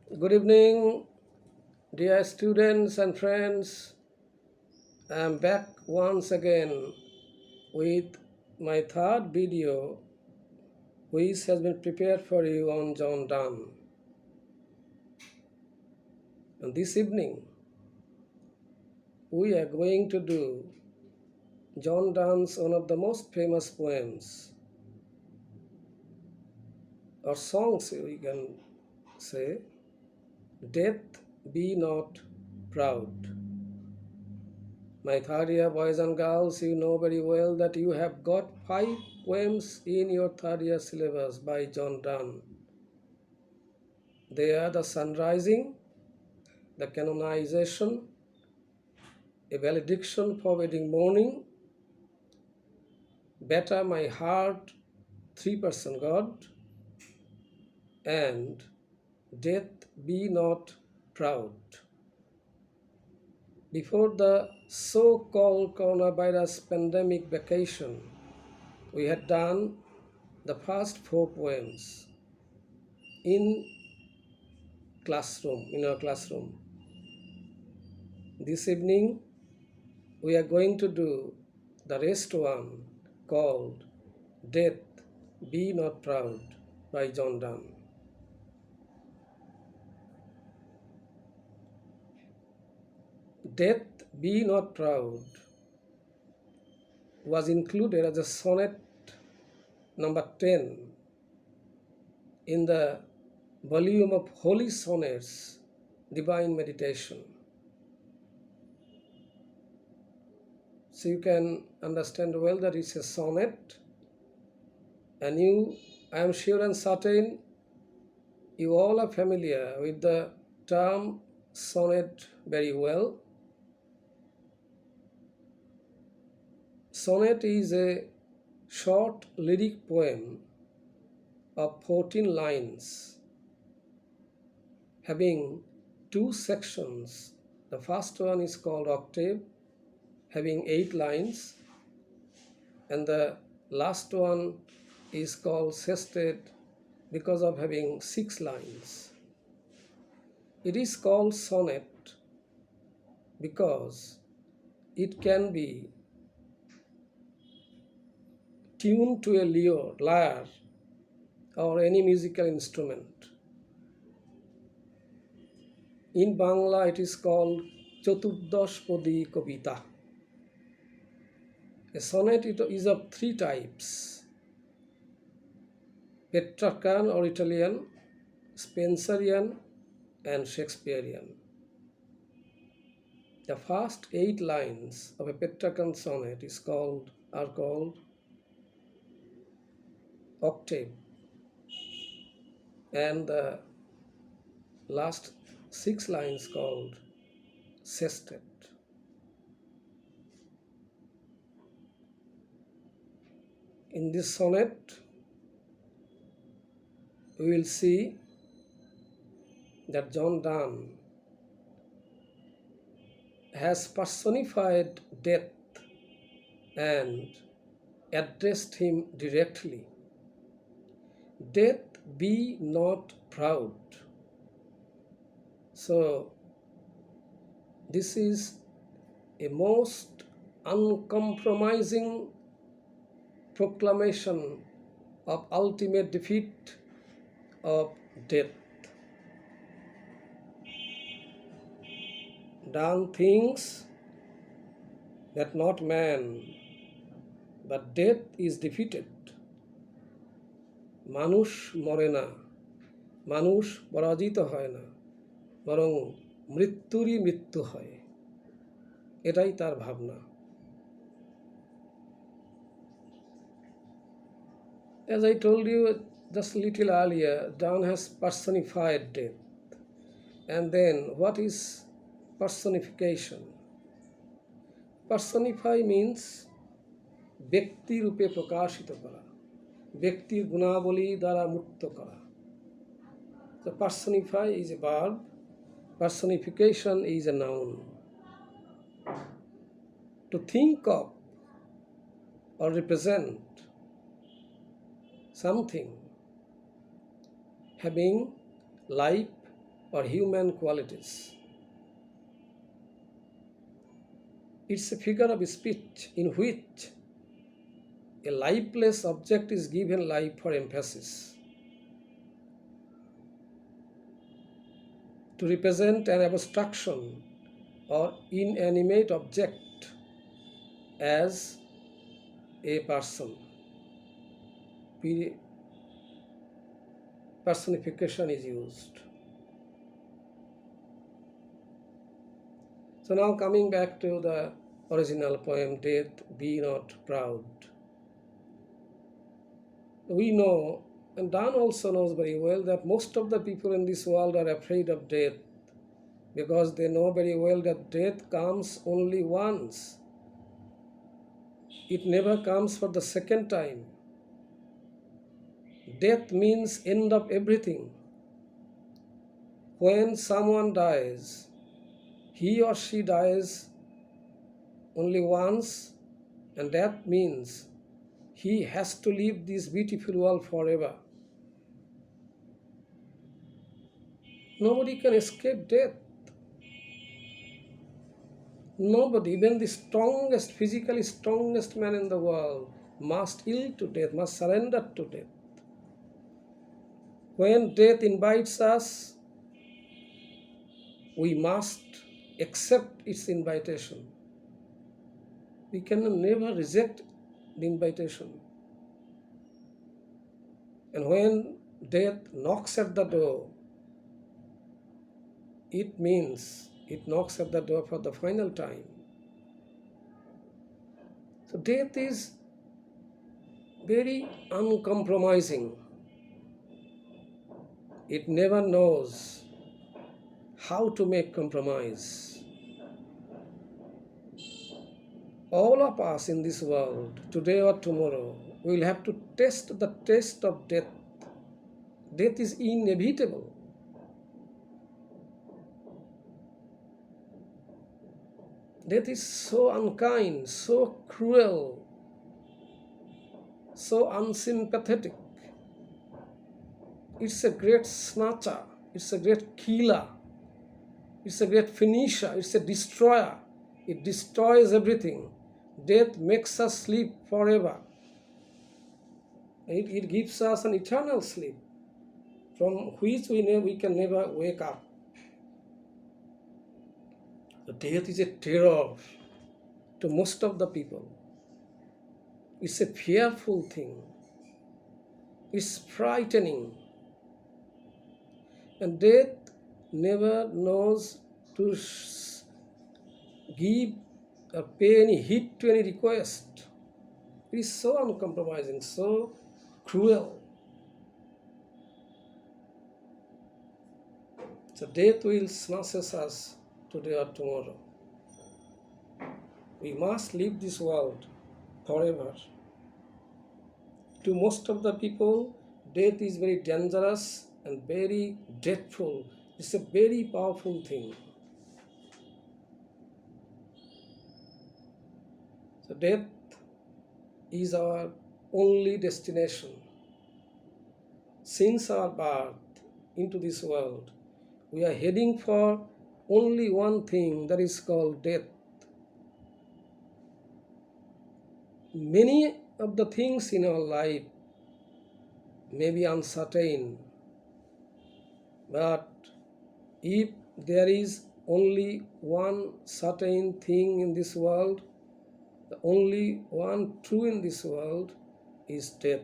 Good evening, dear students and friends. I am back once again with my third video, which has been prepared for you on John Donne. And this evening, we are going to do John Donne's one of the most famous poems or songs, we can say, Death Be Not Proud. My third year boys and girls, you know very well that you have got 5 poems in your third year syllabus by John Donne. They are The Sun Rising, The Canonization, A Valediction for Wedding Morning, Better My Heart, Three-Person God, and Death Be Not Proud. Before the so-called coronavirus pandemic vacation, we had done the first 4 poems in our classroom. This evening, we are going to do the rest one called Death Be Not Proud by John Donne. Death Be Not Proud was included as a sonnet number 10 in the volume of Holy Sonnets, Divine Meditation. So you can understand well that it's a sonnet, and I am sure and certain, you all are familiar with the term sonnet very well. Sonnet is a short lyric poem of 14 lines having 2 sections. The first one is called octave, having 8 lines, and the last one is called sestet because of having 6 lines. It is called sonnet because it can be tuned to a lyre or any musical instrument. In Bangla, it is called Chaturdash-padi Kavita. A sonnet is of 3 types: Petrarchan or Italian, Spenserian, and Shakespearean. The first 8 lines of a Petrarchan sonnet are called octave, and the last 6 lines called sestet. In this sonnet, we will see that John Donne has personified death and addressed him directly. Death be not proud. So, this is a most uncompromising proclamation of ultimate defeat of death. Donne thinks that not man, but death is defeated. মানুষ মরে না, মানুষ পরাজিত হয় না, বরং মৃত্যুরই মৃত্যু হয়। এটাই তার ভাবনা। As I told you just a little earlier, Donne has personified death. And then what is personification? Personify means ব্যক্তি রূপে প্রকাশিত করা, ব্যক্তির গুণাবলী দ্বারা মুক্ত করা। So personify is a verb, personification is a noun. To think of or represent something having life or human qualities. It's a figure of speech in which a lifeless object is given life for emphasis. To represent an abstraction or inanimate object as a person. Personification is used. So now coming back to the original poem, Death, Be Not Proud. We know, and Donne also knows very well, that most of the people in this world are afraid of death because they know very well that death comes only once. It never comes for the second time. Death means end of everything. When someone dies, he or she dies only once, and that means he has to leave this beautiful world forever. Nobody can escape death. Nobody, even the strongest, physically strongest man in the world, must yield to death, must surrender to death. When death invites us, we must accept its invitation. We can never reject the invitation. And when death knocks at the door, it means it knocks at the door for the final time. So death is very uncompromising. It never knows how to make compromise. All of us in this world, today or tomorrow, will have to test the test of death. Death is inevitable. Death is so unkind, so cruel, so unsympathetic. It's a great snatcher, it's a great killer, it's a great finisher, it's a destroyer. It destroys everything. Death makes us sleep forever. It gives us an eternal sleep from which we can never wake up. So death is a terror to most of the people. It's a fearful thing. It's frightening. And death never knows to give or pay any heed to any request. It is so uncompromising, so cruel. So death will snatch us today or tomorrow. We must leave this world forever. To most of the people, death is very dangerous and very dreadful. It's a very powerful thing. So death is our only destination. Since our birth into this world, we are heading for only one thing, that is called death. Many of the things in our life may be uncertain, but if there is only one certain thing in this world, the only one true in this world is death.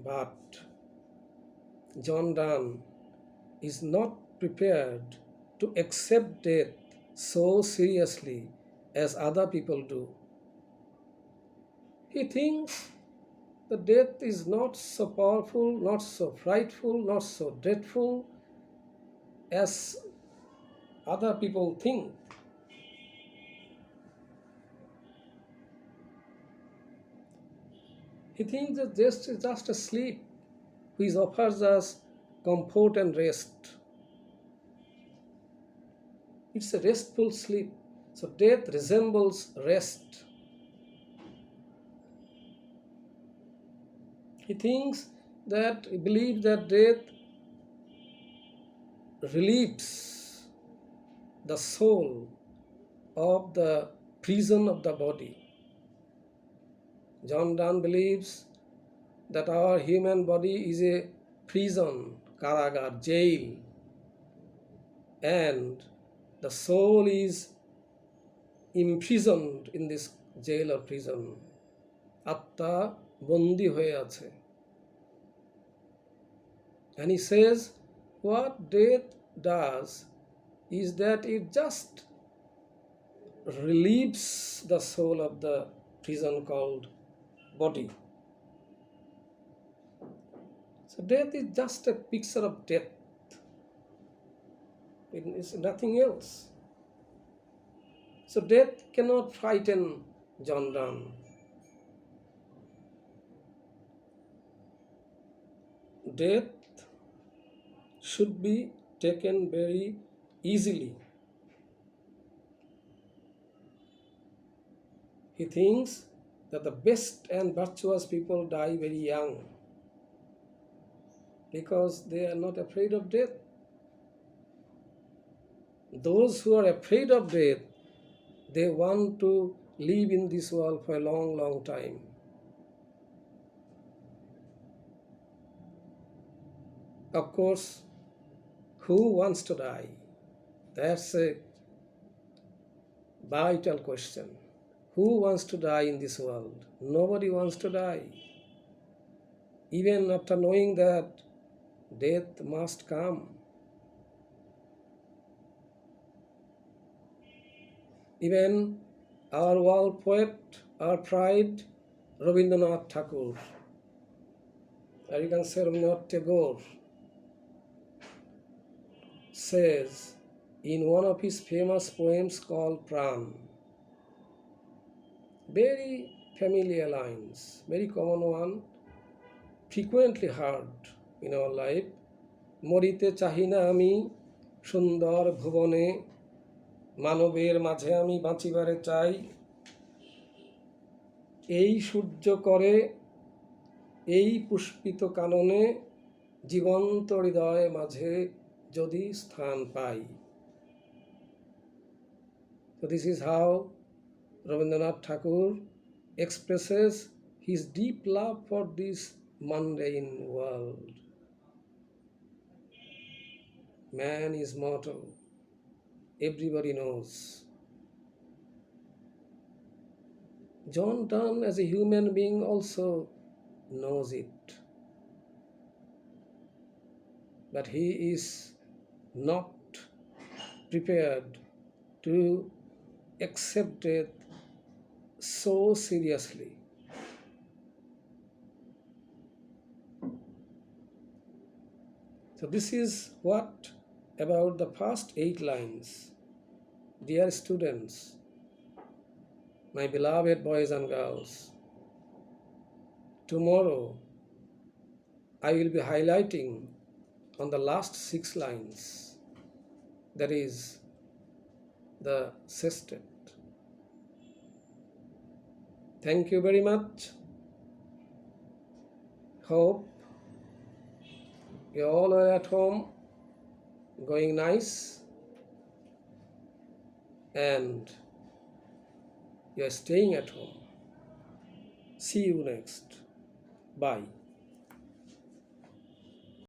But John Donne is not prepared to accept death so seriously as other people do. He thinks that death is not so powerful, not so frightful, not so dreadful as other people think. He thinks that death is just a sleep which offers us comfort and rest. It's a restful sleep. So death resembles rest. He he believes that death relieves the soul of the prison of the body. John Donne believes that our human body is a prison, karagar, jail, and the soul is imprisoned in this jail or prison. আত্মা বন্দী হয়ে আছে. And he says what death does is that it just relieves the soul of the prison called body. So death is just a picture of death. It is nothing else. So death cannot frighten John Donne. Death should be taken very easily. He thinks that the best and virtuous people die very young because they are not afraid of death. Those who are afraid of death, they want to live in this world for a long, long time. Of course, who wants to die? That's a vital question. Who wants to die in this world? Nobody wants to die. Even after knowing that death must come. Even our world poet, our pride, Rabindranath Tagore, or you can say Rabindranath Tagore, says in one of his famous poems called Pran, very familiar lines, very common one, frequently heard in our life, মরিতে চাহি না আমি সুন্দর ভুবনে, মানবের মাঝে আমি বাঁচিবারে চাই, এই সূর্য করে এই পুষ্পিত কাননে, জীবন্ত হৃদয় মাঝে যদি স্থান পাই. So this is how Rabindranath Tagore expresses his deep love for this mundane world. Man is mortal. Everybody knows. John Donne, as a human being, also knows it. But he is not prepared to accept death so seriously. So this is what about the first 8 lines. Dear students, my beloved boys and girls, tomorrow I will be highlighting on the last 6 lines, that is the sestet. Thank you very much. Hope you all are at home, going nice, and you are staying at home. See you next. Bye.